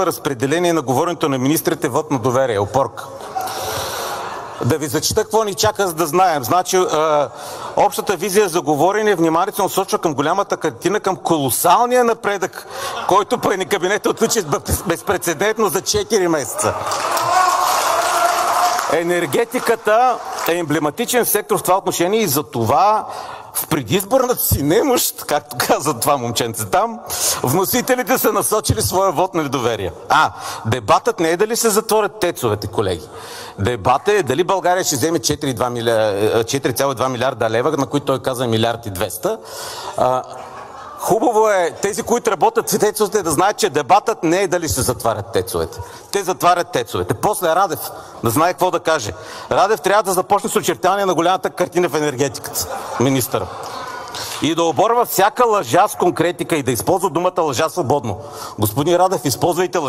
разпределение на говоренето на министрите вот на доверие. Опорка. Да ви зачита какво ни чака, за да знаем. Значи, общата визия за говорене вниманието се насочва към голямата картина, към колосалния напредък, който пъни кабинета отличи безпрецедентно за 4 месеца. Енергетиката е емблематичен сектор в това отношение и за това в предизборната си немощ, както каза това момченце там, вносителите са насочили своя вод на недоверие. Дебатът не е дали се затворят тецовете, колеги. Дебатът е дали България ще вземе 4,2 милиарда лева, на които той каза 1 милиард и 200. Хубаво е тези, които работят в тецовете, да знаят, че дебатът не е дали се затварят тецовете. Те затварят тецовете. После Радев да знае какво да каже. Радев трябва да започне с очертаване на голямата картина в енергетиката. Министър. И да оборва всяка лъжа с конкретика и да използва думата лъжа свободно. Господин Радев, използвайте лъжа.